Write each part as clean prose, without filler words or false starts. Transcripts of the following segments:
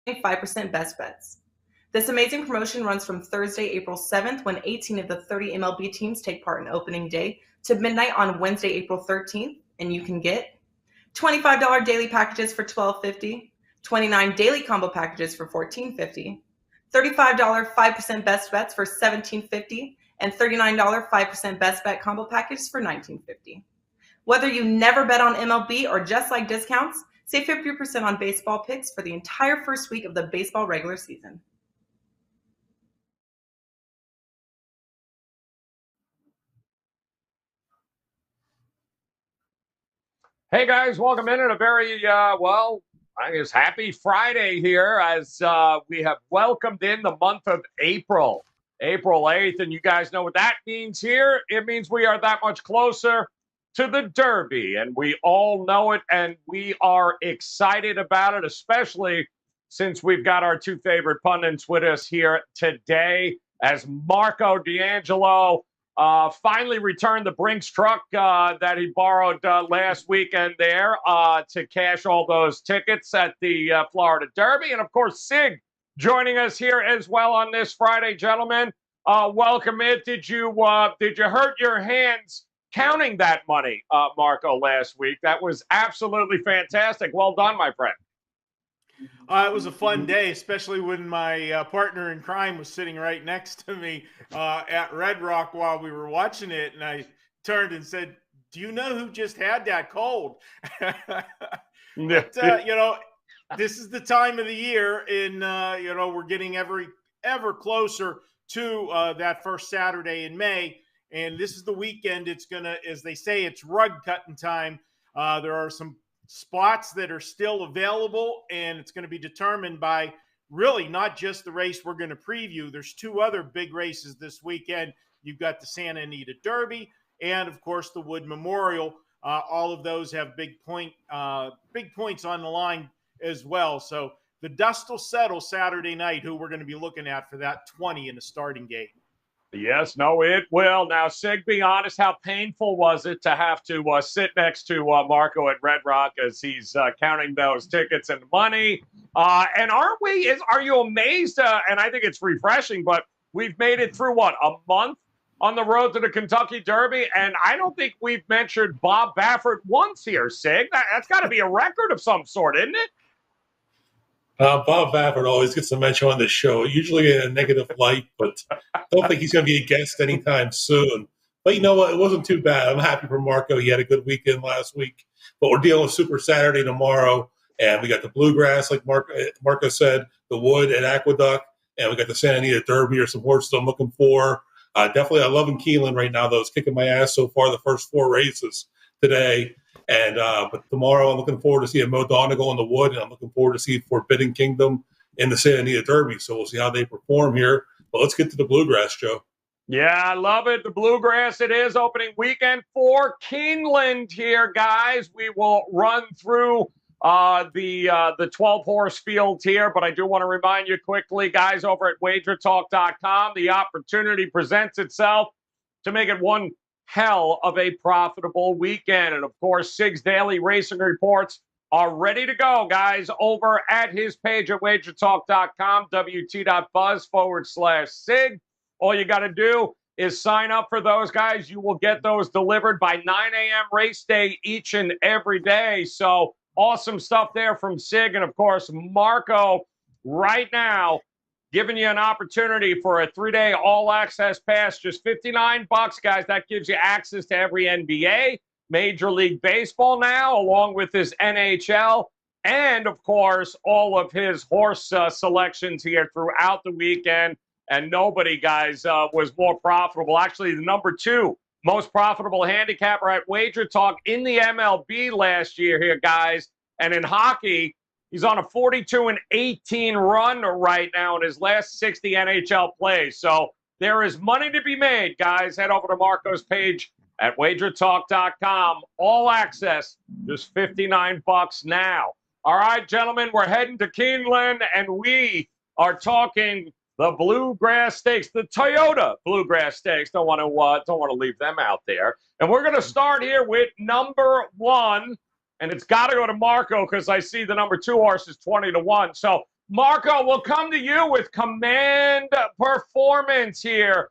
5% best bets. This amazing promotion runs from Thursday, April 7th, when 18 of the 30 MLB teams take part in opening day, to midnight on Wednesday, April 13th, and you can get $25 daily packages for $12.50, 29 daily combo packages for $14.50, $35 5% best bets for $17.50, and $39 5% best bet combo packages for $19.50. Whether you never bet on MLB or just like discounts, save 50% on baseball picks for the entire first week of the baseball regular season. Hey guys, welcome in a very, I guess happy Friday here as we have welcomed in the month of April 8th. And you guys know what that means here. It means we are that much closer to the Derby, and we all know it, and we are excited about it, especially since we've got our two favorite pundits with us here today as Marco D'Angelo finally returned the Brinks truck that he borrowed last weekend there to cash all those tickets at the Florida Derby. And, of course, Sig joining us here as well on this Friday, gentlemen. Welcome in. Did you hurt your hands counting that money, Marco, last week? That was absolutely fantastic. Well done, my friend. It was a fun day, especially when my partner in crime was sitting right next to me at Red Rock while we were watching it. And I turned and said, "Do you know who just had that cold?" But, this is the time of the year, and, we're getting ever closer to that first Saturday in May. And this is the weekend. It's going to, as they say, it's rug cutting time. There are some spots that are still available, and it's going to be determined by really not just the race we're going to preview. There's two other big races this weekend. You've got the Santa Anita Derby and, of course, the Wood Memorial. All of those have big points on the line as well. So the dust will settle Saturday night, who we're going to be looking at for that 20 in the starting gate. Yes, no, it will. Now, Sig, be honest, how painful was it to have to sit next to Marco at Red Rock as he's counting those tickets and money? And are you amazed? And I think it's refreshing, but we've made it through, a month on the road to the Kentucky Derby? And I don't think we've mentioned Bob Baffert once here, Sig. That's got to be a record of some sort, isn't it? Bob Baffert always gets a mention on this show, usually in a negative light, but I don't think he's going to be a guest anytime soon. But you know what? It wasn't too bad. I'm happy for Marco. He had a good weekend last week. But we're dealing with Super Saturday tomorrow, and we got the Bluegrass, like Marco said, the Wood at Aqueduct, and we got the Santa Anita Derby or some horses I'm looking for. Definitely, I love in Keeneland right now, though. It's kicking my ass so far the first four races today. And but tomorrow I'm looking forward to seeing Mo Donegal in the Wood, and I'm looking forward to seeing Forbidden Kingdom in the Santa Anita Derby. So we'll see how they perform here. But let's get to the Bluegrass, Joe. Yeah, I love it. The Bluegrass, it is opening weekend for Keeneland here, guys. We will run through the 12-horse field here, but I do want to remind you quickly, guys, over at WagerTalk.com, the opportunity presents itself to make it one hell of a profitable weekend. And, of course, Sig's daily racing reports are ready to go, guys, over at his page at WagerTalk.com, wt.buzz/Sig. All you got to do is sign up for those, guys. You will get those delivered by 9 a.m. race day each and every day. So awesome stuff there from Sig. And, of course, Marco right now giving you an opportunity for a 3-day all-access pass, just $59, guys. That gives you access to every NBA, Major League Baseball now, along with his NHL, and, of course, all of his horse selections here throughout the weekend. And nobody, guys, was more profitable. Actually, the number 2 most profitable handicapper at WagerTalk in the MLB last year here, guys. And in hockey, he's on a 42-18 run right now in his last 60 NHL plays. So there is money to be made, guys. Head over to Marco's page at WagerTalk.com. All access, just $59 now. All right, gentlemen, we're heading to Keeneland, and we are talking the Bluegrass Stakes, the Toyota Bluegrass Stakes. Don't want to leave them out there. And we're going to start here with number 1. And it's got to go to Marco because I see the number 2 horse is 20-1. So, Marco, we'll come to you with Command Performance here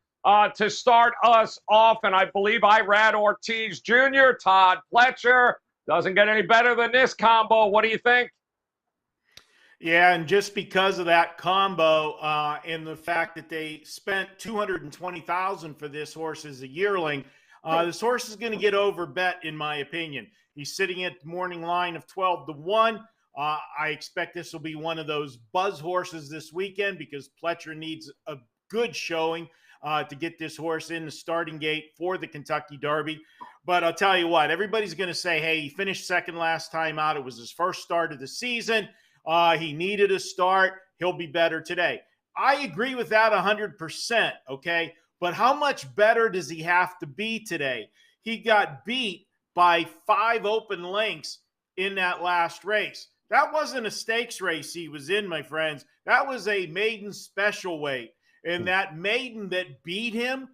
to start us off. And I believe Irad Ortiz Jr., Todd Pletcher. Doesn't get any better than this combo. What do you think? Yeah, and just because of that combo and the fact that they spent $220,000 for this horse as a yearling, this horse is going to get overbet, in my opinion. He's sitting at the morning line of 12-1. I expect this will be one of those buzz horses this weekend because Pletcher needs a good showing to get this horse in the starting gate for the Kentucky Derby. But I'll tell you what, everybody's going to say, hey, he finished second last time out. It was his first start of the season. He needed a start. He'll be better today. I agree with that 100%, okay? But how much better does he have to be today? He got beat by 5 open lengths in that last race. That wasn't a stakes race he was in, my friends. That was a maiden special weight. And that maiden that beat him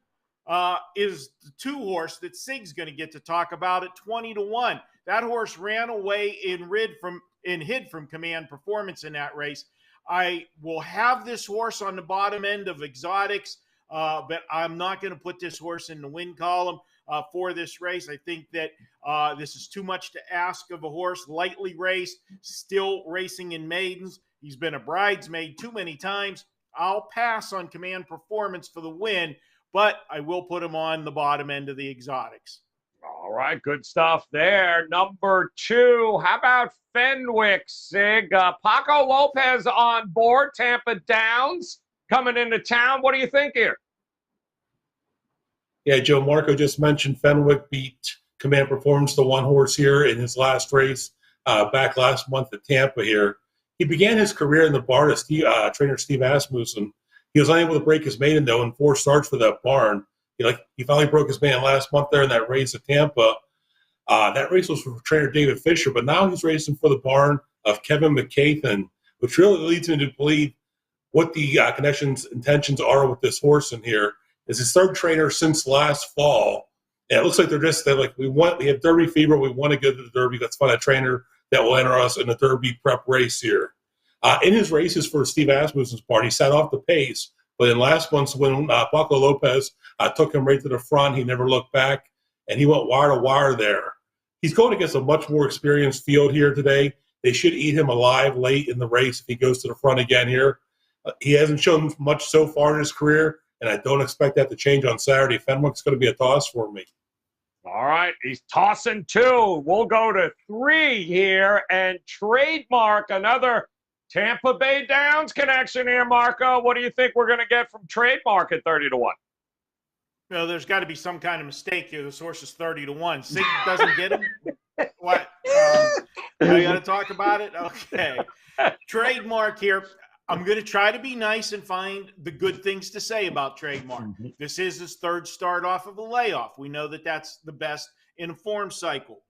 is the 2 horse that Sig's going to get to talk about at 20-1. That horse ran away and hid from Command Performance in that race. I will have this horse on the bottom end of exotics, but I'm not going to put this horse in the win column for this race. I think that this is too much to ask of a horse, lightly raced, still racing in maidens. He's been a bridesmaid too many times. I'll pass on Command Performance for the win, but I will put him on the bottom end of the exotics. All right, good stuff there. Number 2, how about Fenwick, Sig? Paco Lopez on board, Tampa Downs coming into town. What do you think here? Yeah, Joe, Marco just mentioned Fenwick beat Command Performance, the 1 horse here in his last race back last month at Tampa here. He began his career in the barn as trainer Steve Asmussen. He was unable to break his maiden, though, in 4 starts for that barn. He finally broke his maiden last month there in that race at Tampa. That race was for trainer David Fisher, but now he's racing for the barn of Kevin McCathan, which really leads me to believe what the intentions are with this horse in here. Is his 3rd trainer since last fall. And it looks like we have Derby fever. We want to go to the Derby. Let's find a trainer that will enter us in the Derby prep race here. In his races for Steve Asmussen's part, he sat off the pace. But in last month's when Paco Lopez took him right to the front, he never looked back, and he went wire to wire there. He's going against a much more experienced field here today. They should eat him alive late in the race if he goes to the front again here. He hasn't shown much so far in his career, and I don't expect that to change on Saturday. Fenwick's going to be a toss for me. All right, he's tossing 2. We'll go to 3 here, and Trademark, another Tampa Bay Downs connection here, Marco. What do you think we're going to get from Trademark at 30-1? There's got to be some kind of mistake here. This horse is 30-1. Sig doesn't get him. What? I got to talk about it? Okay. Trademark here. I'm going to try to be nice and find the good things to say about Trademark. This is his 3rd start off of a layoff. We know that that's the best in a form cycle.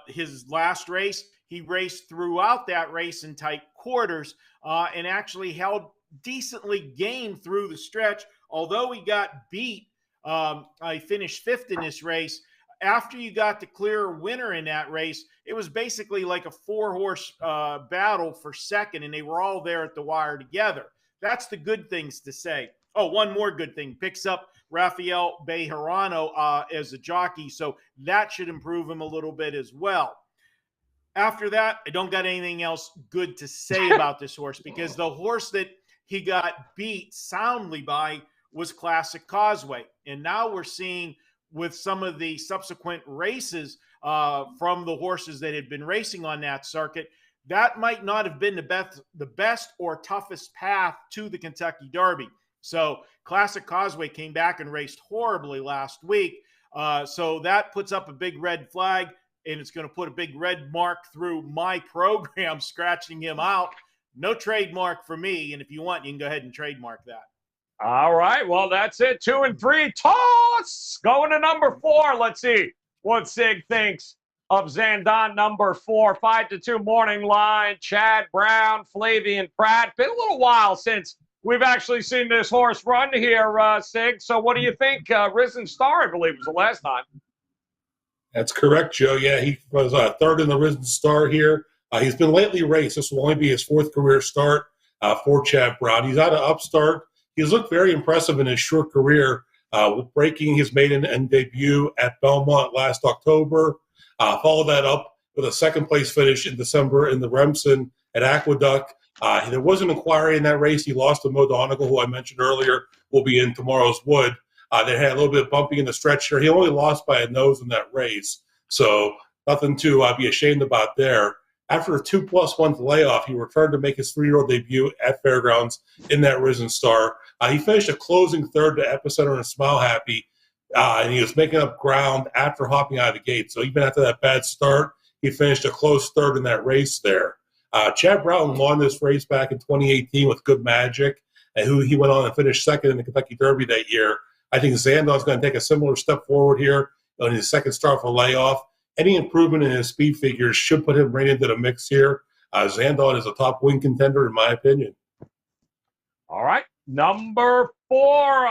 His last race, he raced throughout that race in tight quarters and actually held decently game through the stretch. Although he got beat, I finished 5th in this race. After you got the clear winner in that race, it was basically like a 4-horse battle for second, and they were all there at the wire together. That's the good things to say. Oh, one more good thing. Picks up Rafael Bejarano as a jockey, so that should improve him a little bit as well. After that, I don't got anything else good to say about this horse because the horse that he got beat soundly by was Classic Causeway. And now we're seeing with some of the subsequent races from the horses that had been racing on that circuit, that might not have been the best or toughest path to the Kentucky Derby. So Classic Causeway came back and raced horribly last week. So that puts up a big red flag, and it's going to put a big red mark through my program, scratching him out. No trademark for me, and if you want, you can go ahead and trademark that. All right, well, that's it. 2 and 3. Toss! Going to number 4. Let's see what Sig thinks of Zandon number 4. 5-2 morning line. Chad Brown, Flavian Pratt. Been a little while since we've actually seen this horse run here, Sig. So what do you think? Risen Star, I believe, was the last time. That's correct, Joe. Yeah, he was 3rd in the Risen Star here. He's been lately raced. This will only be his 4th career start. for Chad Brown. He's out of Upstart. He's looked very impressive in his short career, breaking his maiden debut at Belmont last October. Followed that up with a second-place finish in December in the Remsen at Aqueduct. There was an inquiry in that race. He lost to Mo Donegal, who I mentioned earlier, will be in tomorrow's Wood. They had a little bit of bumping in the stretch here. He only lost by a nose in that race, so nothing to be ashamed about there. After a 2+ month layoff, he returned to make his 3-year-old debut at Fairgrounds in that Risen Star. He finished a closing third to Epicenter and Smile Happy, and he was making up ground after hopping out of the gate. So even after that bad start, he finished a close third in that race there. Chad Brown won this race back in 2018 with Good Magic, and who he went on and finished second in the Kentucky Derby that year. I think Zandon's going to take a similar step forward here on his second start for layoff. Any improvement in his speed figures should put him right into the mix here. Zandon is a top win contender, in my opinion. All right. Number 4,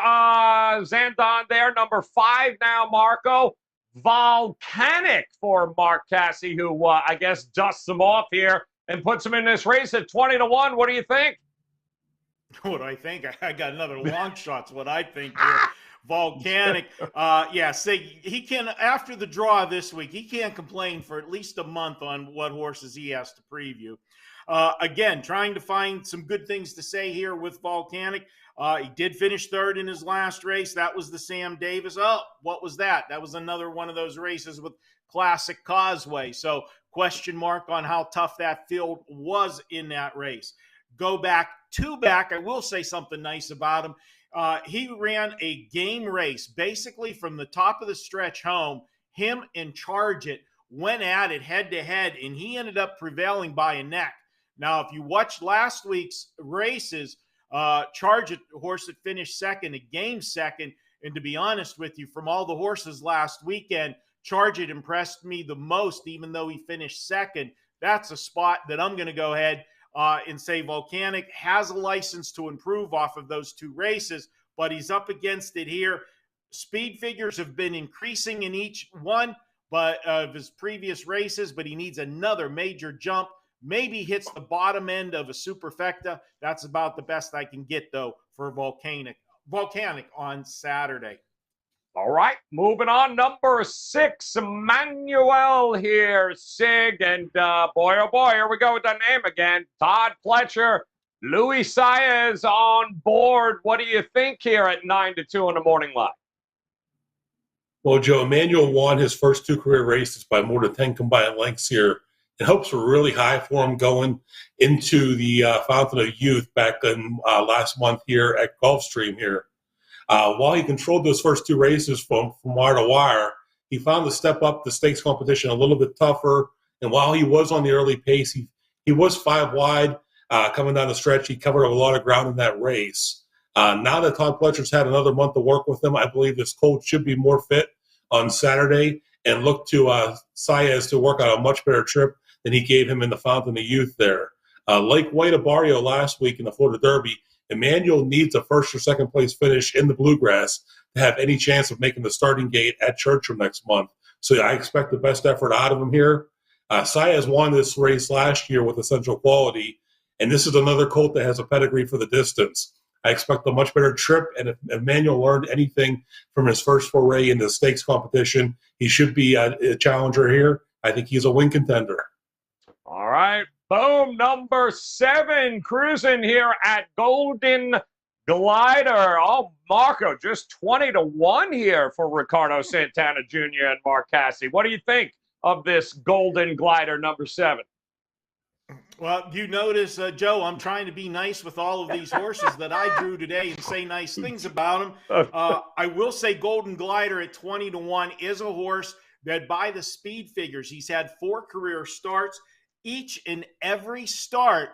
Zandon there. Number 5 now, Marco. Volcanic for Mark Casse, who I guess dusts him off here and puts him in this race at 20-1. What do you think? What do I think? I got another long shots. What I think here. Volcanic. Sig, he can, after the draw this week, he can't complain for at least a month on what horses he has to preview. Again, trying to find some good things to say here with Volcanic. He did finish third in his last race. That was the Sam Davis. Oh, what was that? That was another one of those races with Classic Causeway. So question mark on how tough that field was in that race. Go back, I will say something nice about him. He ran a game race, basically from the top of the stretch home. Him and Charge It went at it head-to-head, and he ended up prevailing by a neck. Now, if you watch last week's races, Charge It, the horse that finished second, a game second, and to be honest with you, from all the horses last weekend, Charge It impressed me the most, even though he finished second. That's a spot that I'm going to go ahead and say Volcanic has a license to improve off of those 2 races, but he's up against it here. Speed figures have been increasing in each one of his previous races, but he needs another major jump. Maybe hits the bottom end of a superfecta. That's about the best I can get, though, for Volcanic on Saturday. All right, moving on. Number 6, Emmanuel here, Sig. And boy, oh boy, here we go with the name again. Todd Pletcher, Louis Saez on board. What do you think here at 9-2 in the morning line? Well, Joe, Emmanuel won his first 2 career races by more than 10 combined lengths here. And hopes were really high for him going into the Fountain of Youth back in last month here at Gulfstream here. While he controlled those first 2 races from wire to wire, he found to step up the stakes competition a little bit tougher. And while he was on the early pace, he was 5 wide coming down the stretch. He covered a lot of ground in that race. Now that Todd Pletcher's had another month to work with him, I believe this colt should be more fit on Saturday and look to Saez to work on a much better trip than he gave him in the Fountain of Youth there. Like White Barrio last week in the Florida Derby, Emmanuel needs a first or second place finish in the Bluegrass to have any chance of making the starting gate at Churchill next month. So I expect the best effort out of him here. Saez won this race last year with Essential Quality, and this is another colt that has a pedigree for the distance. I expect a much better trip, and if Emmanuel learned anything from his first foray into the stakes competition, he should be a challenger here. I think he's a win contender. All right. Boom. Number 7, cruising here at Golden Glider. Oh, Marco, just 20-1 here for Ricardo Santana Jr. and Mark Casse. What do you think of this Golden Glider number 7? Well, you notice, Joe, I'm trying to be nice with all of these horses that I drew today and say nice things about them. I will say Golden Glider at 20-1 is a horse that by the speed figures, he's had 4 career starts. Each and every start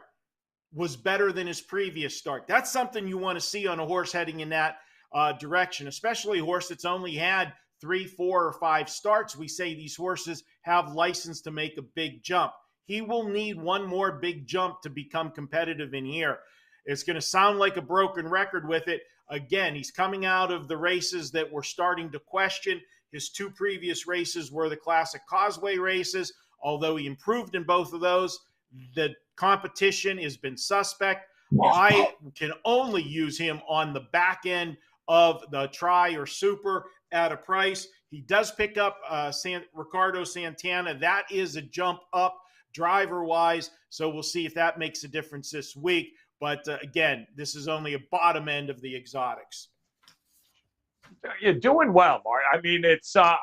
was better than his previous start. That's something you want to see on a horse heading in that direction, especially a horse that's only had 3, 4, or 5 starts. We say these horses have license to make a big jump. He will need one more big jump to become competitive in here. It's going to sound like a broken record with it. Again, he's coming out of the races that we're starting to question. His 2 previous races were the Classic Causeway races. Although he improved in both of those, the competition has been suspect. I can only use him on the back end of the try or super at a price. He does pick up Ricardo Santana. That is a jump up driver-wise, so we'll see if that makes a difference this week. But again, this is only a bottom end of the exotics. You're doing well, Mark. I mean, it's now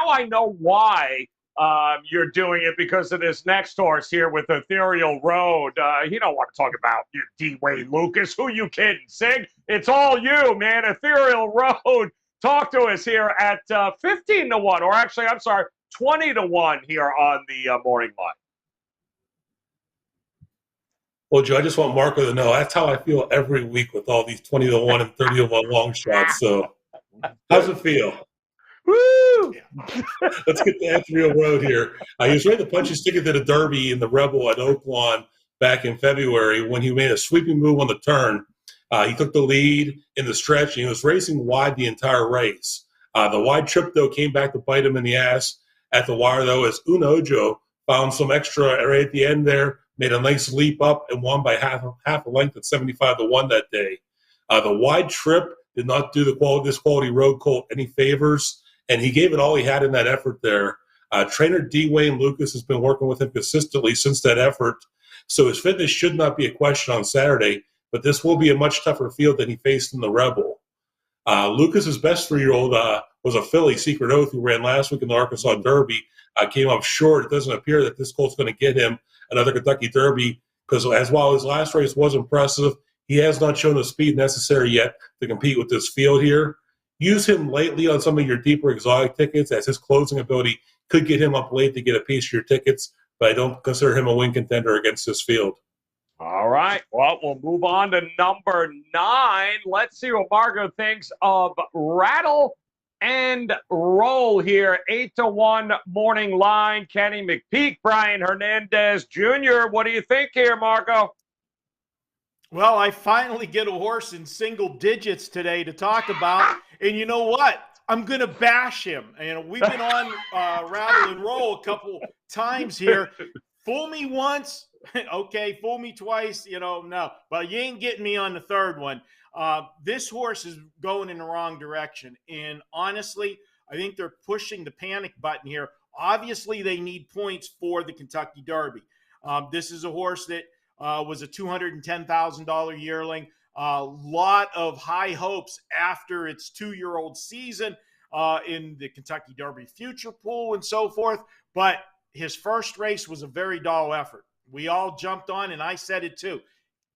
I know why you're doing it, because of this next horse here with Ethereal Road. You don't want to talk about your D-Wayne Lucas. Who you kidding, Sig? It's all you, man. Ethereal Road. Talk to us here at 15-1, or actually, I'm sorry, 20-1 here on the morning line. Well, Joe, I just want Marco to know that's how I feel every week with all these 20-1 and 30-1 long shots. So, how's it feel? Woo! Let's get to Ethereal Road here. He was ready to punch his ticket to the Derby in the Rebel at Oaklawn back in February when he made a sweeping move on the turn. He took the lead in the stretch, and he was racing wide the entire race. The wide trip, though, came back to bite him in the ass at the wire, though, as Unojo found some extra right at the end there, made a nice leap up, and won by half a length at 75-1 that day. The wide trip did not do this quality road colt any favors, and he gave it all he had in that effort there. Trainer D-Wayne Lucas has been working with him consistently since that effort, so his fitness should not be a question on Saturday, but this will be a much tougher field than he faced in the Rebel. Lucas's best 3-year-old was a filly, Secret Oath, who ran last week in the Arkansas Derby. Came up short. It doesn't appear that this colt's going to get him another Kentucky Derby, because while his last race was impressive, he has not shown the speed necessary yet to compete with this field here. Use him lightly on some of your deeper exotic tickets, as his closing ability could get him up late to get a piece of your tickets, but I don't consider him a win contender against this field. All right. Well, we'll move on to number 9. Let's see what Marco thinks of Rattle and Roll here. 8-1 morning line. Kenny McPeak, Brian Hernandez Jr. What do you think here, Marco? Well, I finally get a horse in single digits today to talk about. And you know what? I'm going to bash him. And we've been on Rattle and Roll a couple times here. Fool me once. Okay, fool me twice, no. But you ain't getting me on the third one. This horse is going in the wrong direction. And honestly, I think they're pushing the panic button here. Obviously, they need points for the Kentucky Derby. This is a horse that was a $210,000 yearling. A lot of high hopes after its 2-year-old season in the Kentucky Derby future pool and so forth. But his first race was a very dull effort. We all jumped on, and I said it too.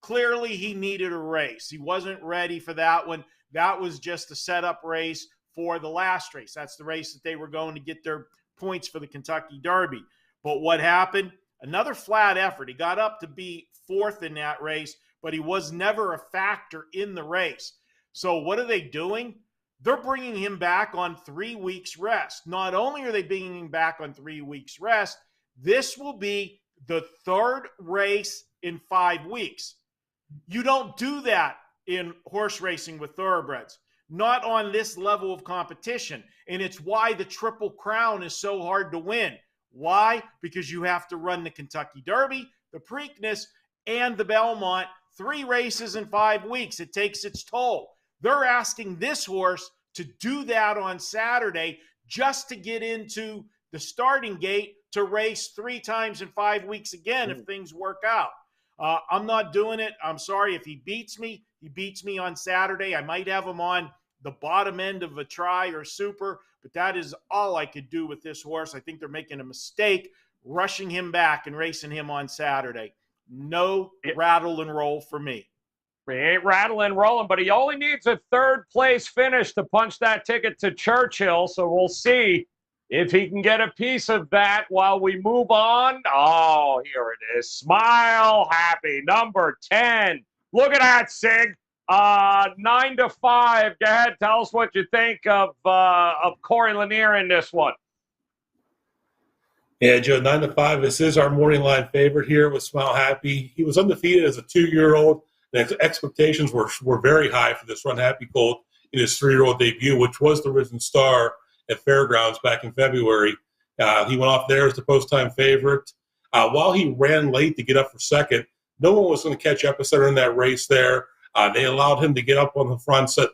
Clearly, he needed a race. He wasn't ready for that one. That was just a setup race for the last race. That's the race that they were going to get their points for the Kentucky Derby. But what happened? Another flat effort. He got up to be 4th in that race, but he was never a factor in the race. So what are they doing? They're bringing him back on 3 weeks rest. Not only are they bringing him back on 3 weeks rest, this will be the 3rd race in 5 weeks. You don't do that in horse racing with thoroughbreds, not on this level of competition. And it's why the Triple Crown is so hard to win. Why? Because you have to run the Kentucky Derby, the Preakness, and the Belmont, 3 races in 5 weeks. It takes its toll. They're asking this horse to do that on Saturday just to get into the starting gate to race 3 times in 5 weeks again if things work out. I'm not doing it. I'm sorry. If he beats me on Saturday. I might have him on the bottom end of a try or super, but that is all I could do with this horse. I think they're making a mistake rushing him back and racing him on Saturday. No rattle and roll for me. He ain't rattling, rolling, but he only needs a 3rd place finish to punch that ticket to Churchill, so we'll see if he can get a piece of that while we move on. Oh, here it is. Smile Happy, number 10. Look at that, Sig. 9-5. Go ahead, tell us what you think of Corey Lanier in this one. Yeah, Joe, 9-5. This is our morning line favorite here with Smile Happy. He was undefeated as a 2-year-old. The expectations were very high for this Run Happy colt in his 3-year-old debut, which was the Risen Star at Fairgrounds back in February. He went off there as the post-time favorite. While he ran late to get up for second, No one was going to catch Epicenter in that race there. They allowed him to get up on the front, set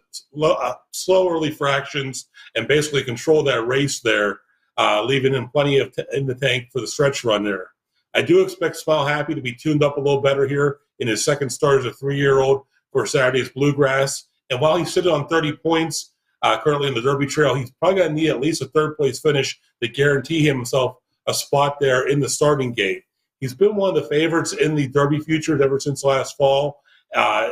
slow early fractions, and basically control that race there, leaving him plenty of in the tank for the stretch run there. I do expect Smile Happy to be tuned up a little better here in his second start as a 3-year-old for Saturday's Bluegrass. And while he's sitting on 30 points currently in the Derby Trail, he's probably going to need at least a third-place finish to guarantee himself a spot there in the starting gate. He's been one of the favorites in the Derby Futures ever since last fall.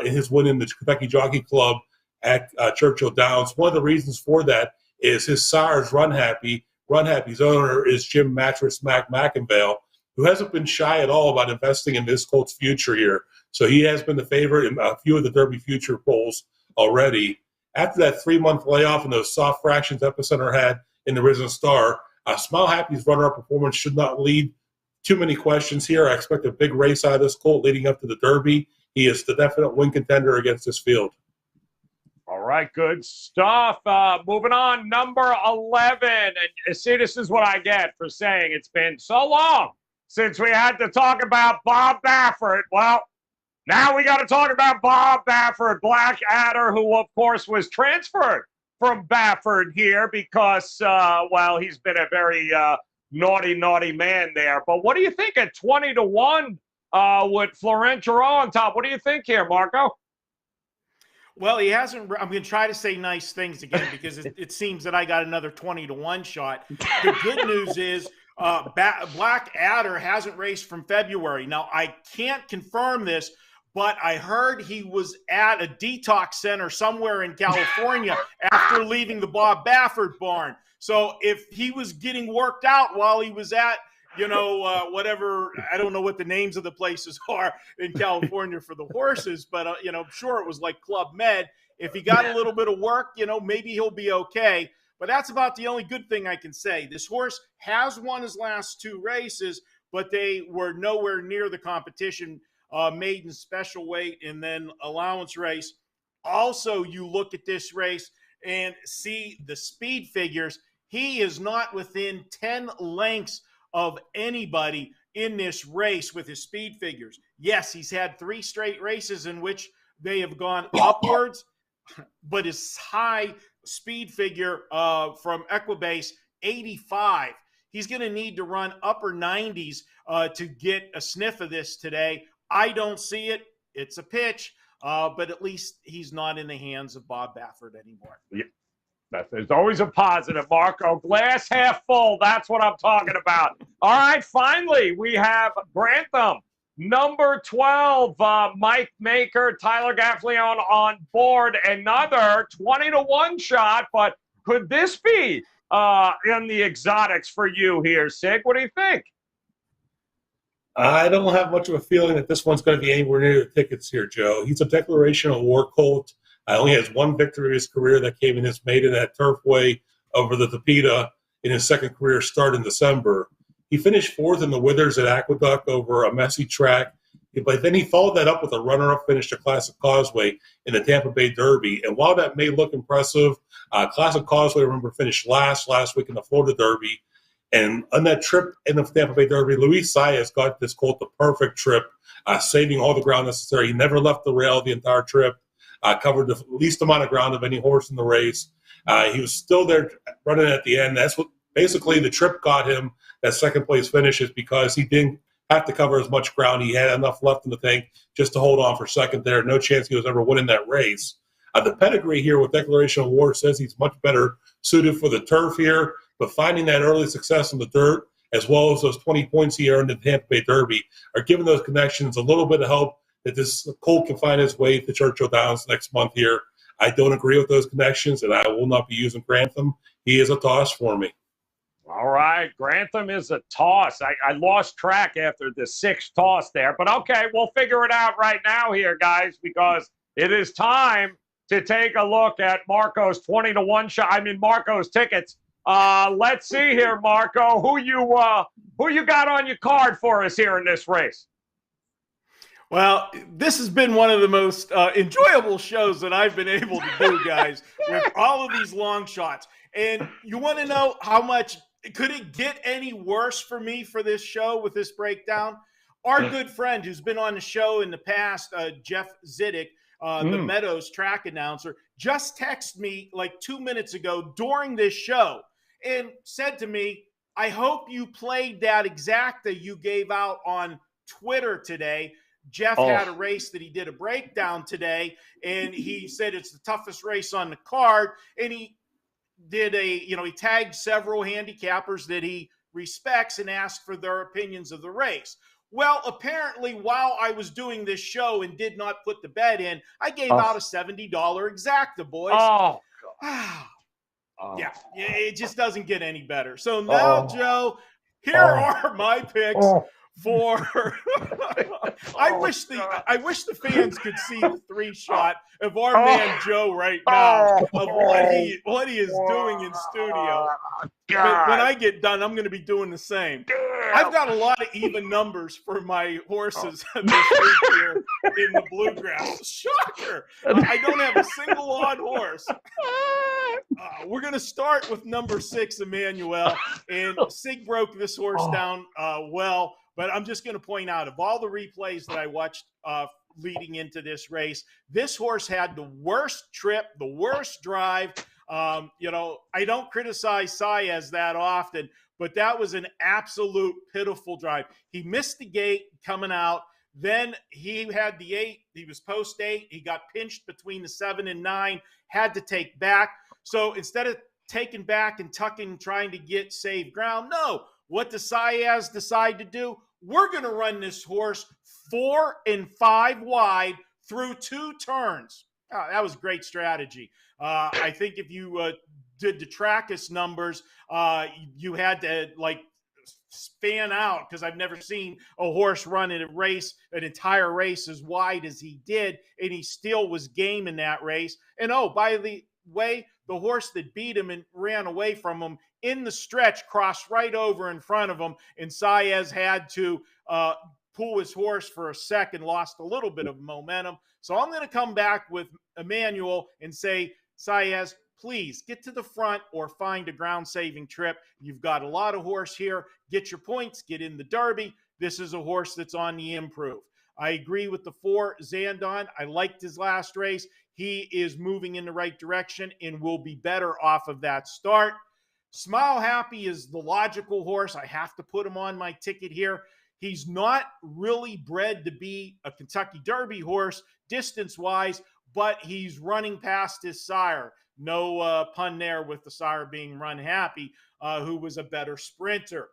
His win in the Kentucky Jockey Club at Churchill Downs. One of the reasons for that is his sire's Run Happy. Run Happy's owner is Jim Mattress Mac McInvale, who hasn't been shy at all about investing in this colt's future here. So he has been the favorite in a few of the Derby Future polls already. After that 3-month layoff and those soft fractions Epicenter had in the Risen Star, Smile Happy's runner-up performance should not lead too many questions here. I expect a big race out of this colt leading up to the Derby. He is the definite win contender against this field. All right, good stuff. Moving on, number 11. And see, this is what I get for saying it's been so long since we had to talk about Bob Baffert. Well, now we got to talk about Bob Baffert, Blackadder, who, of course, was transferred from Baffert here because, well, he's been a very naughty man there. But what do you think at 20-1 with Florent Geroux on top? What do you think here, Marco? Well, he hasn't. I'm going to try to say nice things again because it seems that I got another 20-1 shot. The good news is Blackadder hasn't raced from February. Now, I can't confirm this, but I heard he was at a detox center somewhere in California after leaving the Bob Baffert barn. So if he was getting worked out while he was at, whatever, I don't know what the names of the places are in California for the horses, but, I'm sure it was like Club Med. If he got a little bit of work, maybe he'll be okay. But that's about the only good thing I can say. This horse has won his last 2 races, but they were nowhere near the competition, maiden special weight and then allowance race. Also, you look at this race and see the speed figures. He is not within 10 lengths of anybody in this race with his speed figures. Yes, he's had 3 straight races in which they have gone upwards, but his high speed figure from Equibase, 85. He's going to need to run upper 90s to get a sniff of this today. I don't see it. It's a pitch, but at least he's not in the hands of Bob Baffert anymore. Yeah. There's always a positive, Marco. Glass half full. That's what I'm talking about. All right, finally, we have Grantham, number 12. Mike Maker, Tyler Gaffleon on board. Another 20-1 shot. But could this be in the exotics for you here, Sig? What do you think? I don't have much of a feeling that this one's going to be anywhere near the tickets here, Joe. He's a declaration of war colt. Only has 1 victory in his career that came in his maiden at Turfway over the Tapeta in his second career start in December. He finished 4th in the Withers at Aqueduct over a messy track, but then he followed that up with a runner-up finish at Classic Causeway in the Tampa Bay Derby. And while that may look impressive, Classic Causeway, remember, finished last week in the Florida Derby. And on that trip in the Tampa Bay Derby, Luis Saez got this colt the perfect trip, saving all the ground necessary. He never left the rail the entire trip. Covered the least amount of ground of any horse in the race. He was still there running at the end. That's what basically the trip got him that second place finish, is because he didn't have to cover as much ground. He had enough left in the tank just to hold on for second there. No chance he was ever winning that race. The pedigree here with Declaration of War says he's much better suited for the turf here, but finding that early success in the dirt, as well as those 20 points he earned in the Tampa Bay Derby, are giving those connections a little bit of help that this colt can find his way to Churchill Downs next month here. I don't agree with those connections, and I will not be using Grantham. He is a toss for me. All right, Grantham is a toss. I lost track after the 6th toss there, but okay, we'll figure it out right now here, guys, because it is time to take a look at Marco's 20-1 shot. I mean, Marco's tickets. Let's see here, Marco, who you got on your card for us here in this race? Well, this has been one of the most enjoyable shows that I've been able to do, guys, with all of these long shots. And you want to know how much – could it get any worse for me for this show with this breakdown? our good friend who's been on the show in the past, Jeff Ziddick, the Meadows track announcer, just texted me like 2 minutes ago during this show and said to me, I hope you played that exacta you gave out on Twitter today. Jeff had a race that he did a breakdown today, and he said it's the toughest race on the card. And he did he tagged several handicappers that he respects and asked for their opinions of the race. Well, apparently, while I was doing this show and did not put the bet in, I gave out a $70 exacta, boys. Oh, yeah, it just doesn't get any better. So now, Joe, here are my picks for. I wish the fans could see the 3-shot of our man Joe right now of what he is doing in studio. When I get done, I'm going to be doing the same. I've got a lot of even numbers for my horses this week here in the Bluegrass. Shocker! I don't have a single odd horse. We're going to start with number 6, Emmanuel. And Sig broke this horse down well. But I'm just going to point out, of all the replays that I watched leading into this race, this horse had the worst trip, the worst drive. I don't criticize Saez that often, but that was an absolute pitiful drive. He missed the gate coming out. Then he had the 8. He was post 8. He got pinched between the 7 and 9, had to take back. So instead of taking back and tucking, trying to get save ground, no. What does Saez decide to do? We're going to run this horse 4 and 5 wide through 2 turns. Oh, that was great strategy. I think if you did the Trackus numbers, you had to span out, because I've never seen a horse run in an entire race as wide as he did, and he still was game in that race. And by the way, the horse that beat him and ran away from him in the stretch crossed right over in front of him, and Saez had to pull his horse for a second, lost a little bit of momentum. So I'm going to come back with Emmanuel and say, Saez, please get to the front or find a ground-saving trip. You've got a lot of horse here. Get your points. Get in the Derby. This is a horse that's on the improve. I agree with the 4, Zandon. I liked his last race. He is moving in the right direction and will be better off of that start. Smile Happy is the logical horse. I have to put him on my ticket here. He's not really bred to be a Kentucky Derby horse distance-wise, but he's running past his sire. No pun there with the sire being Run Happy, who was a better sprinter.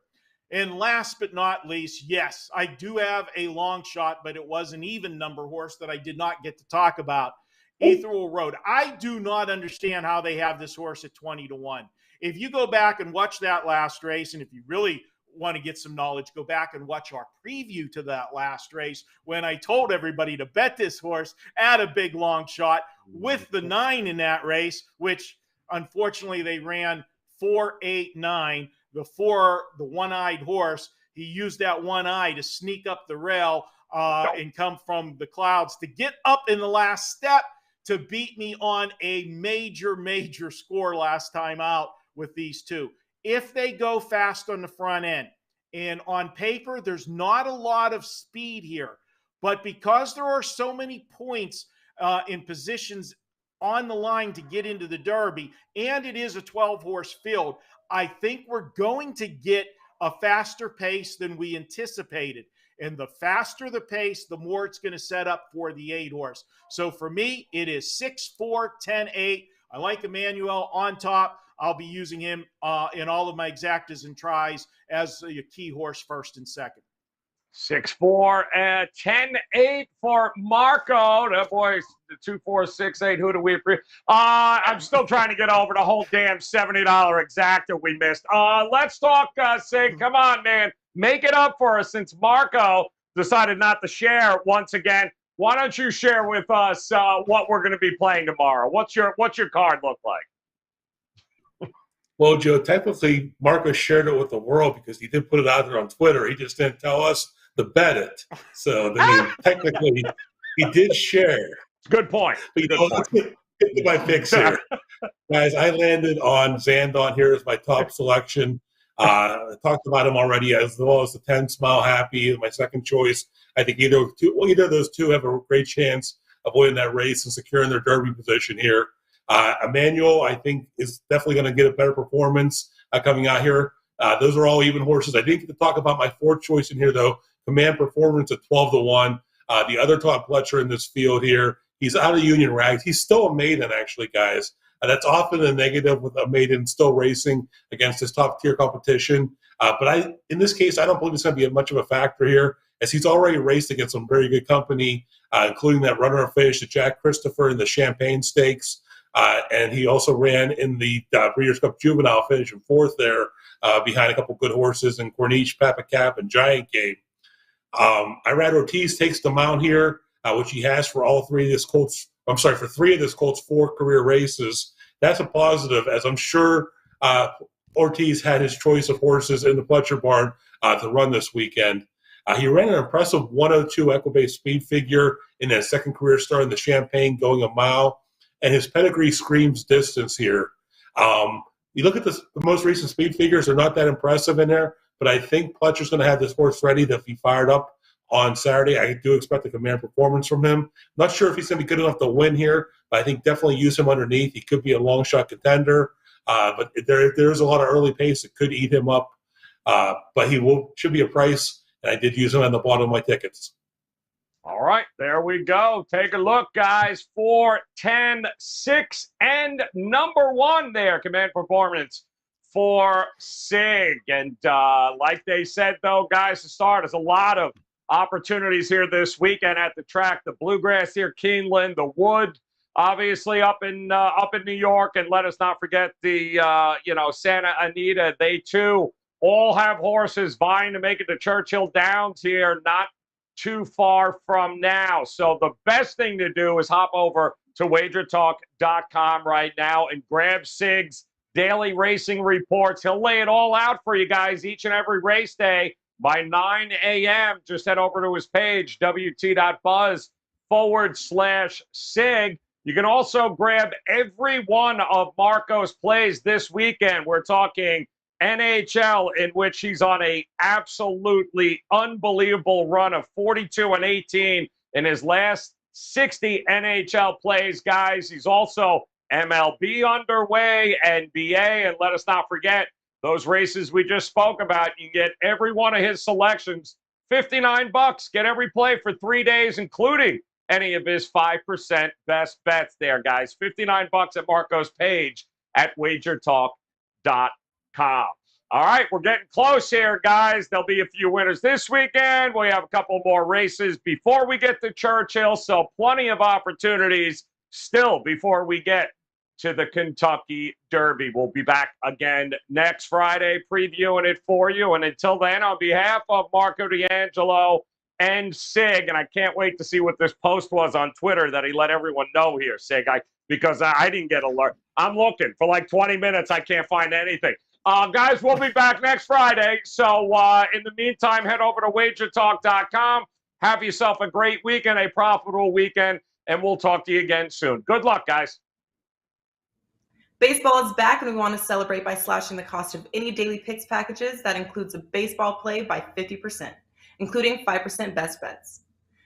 And last but not least, yes, I do have a long shot, but it was an even number horse that I did not get to talk about. Ethereal Road. I do not understand how they have this horse at 20-1. If you go back and watch that last race, and if you really want to get some knowledge, go back and watch our preview to that last race when I told everybody to bet this horse at a big long shot with the 9 in that race, which unfortunately they ran 4, 8, 9. The one-eyed horse, he used that one eye to sneak up the rail and come from the clouds to get up in the last step to beat me on a major, major score last time out with these 2. If they go fast on the front end, and on paper, there's not a lot of speed here, but because there are so many points in positions on the line to get into the Derby, and it is a 12-horse field, I think we're going to get a faster pace than we anticipated. And the faster the pace, the more it's going to set up for the 8-horse. So for me, it is 6-4, 10-8. I like Emmanuel on top. I'll be using him in all of my exactas and tries as a key horse first and second. 6-4 and 10-8 for Marco. That boy's 2-4-6-8. Who do we appreciate? I'm still trying to get over the whole damn $70 exacta we missed. Let's talk, Sig. Come on, man. Make it up for us since Marco decided not to share once again. Why don't you share with us what we're going to be playing tomorrow? What's your card look like? Well, Joe, technically, Marco shared it with the world because he did put it out there on Twitter. He just didn't tell us to bet it. So, I mean, technically, he did share. Good point. But, let's get to my picks here. Guys, I landed on Zandon here as my top selection. Talked about him already, as well as the 10 Smile Happy, my second choice. I think either of those two have a great chance of winning that race and securing their Derby position here. Emmanuel, I think, is definitely going to get a better performance coming out here. Those are all even horses. I didn't get to talk about my fourth choice in here, though. Command Performance at 12-1. The other top Pletcher in this field here, he's out of Union Rags. He's still a maiden, actually, guys. That's often a negative with a maiden still racing against his top-tier competition. But in this case, I don't believe it's going to be much of a factor here, as he's already raced against some very good company, including that runner-up finish to Jack Christopher in the Champagne Stakes. And he also ran in the Breeders' Cup Juvenile, finishing fourth there behind a couple good horses in Corniche, Papa Cap, and Giant Game. Irad Ortiz takes the mount here, which he has for all three of this Colts. I'm sorry, for three of this Colts' 4 career races. That's a positive, as I'm sure Ortiz had his choice of horses in the Pletcher barn to run this weekend. He ran an impressive 102 Equibase speed figure in that second career start in the Champagne, going a mile, and his pedigree screams distance here. You look at the most recent speed figures; they're not that impressive in there, but I think Pletcher's going to have this horse ready to be fired up on Saturday. I do expect a command performance from him. Not sure if he's going to be good enough to win here, but I think definitely use him underneath. He could be a long shot contender, but there's a lot of early pace that could eat him up. But he should be a price, and I did use him on the bottom of my tickets. All right, there we go. Take a look, guys. 4, 10, 6, and number 1 there. Command Performance for Sig. And like they said, though, guys, to start, there's a lot of opportunities here this weekend at the track. The Bluegrass here, Keeneland, the Wood, obviously up in New York, and let us not forget the Santa Anita. They too all have horses vying to make it to Churchill Downs here, not too far from now. So the best thing to do is hop over to WagerTalk.com right now and grab Sig's daily racing reports. He'll lay it all out for you guys each and every race day by 9 a.m. Just head over to his page, wt.buzz/Sig. You can also grab every one of Marco's plays this weekend. We're talking NHL, in which he's on a absolutely unbelievable run of 42-18 in his last 60 NHL plays, guys. He's also MLB underway, NBA, and let us not forget those races we just spoke about. You get every one of his selections, $59. Get every play for 3 days, including any of his 5% best bets there, guys. $59 at Marco's page at WagerTalk.com. All right, we're getting close here, guys. There'll be a few winners this weekend. We have a couple more races before we get to Churchill, so plenty of opportunities still before we get to the Kentucky Derby. We'll be back again next Friday previewing it for you. And until then, on behalf of Marco D'Angelo and Sig, and I can't wait to see what this post was on Twitter that he let everyone know here, Sig, because I didn't get alert. I'm looking for like 20 minutes. I can't find anything. Guys, we'll be back next Friday. So in the meantime, head over to WagerTalk.com. Have yourself a great weekend, a profitable weekend, and we'll talk to you again soon. Good luck, guys. Baseball is back, and we want to celebrate by slashing the cost of any daily picks packages. That includes a baseball play by 50%, including 5% best bets.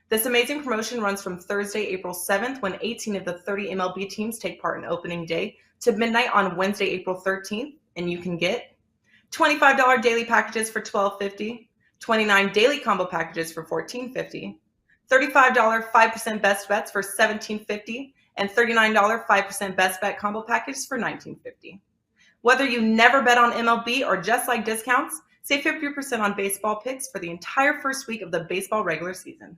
This amazing promotion runs from Thursday, April 7th, when 18 of the 30 MLB teams take part in opening day, to midnight on Wednesday, April 13th, and you can get $25 daily packages for $12.50, $29 daily combo packages for $14.50, $35 5% best bets for $17.50, and $39 5% best bet combo packages for $19.50. Whether you never bet on MLB or just like discounts, save 50% on baseball picks for the entire first week of the baseball regular season.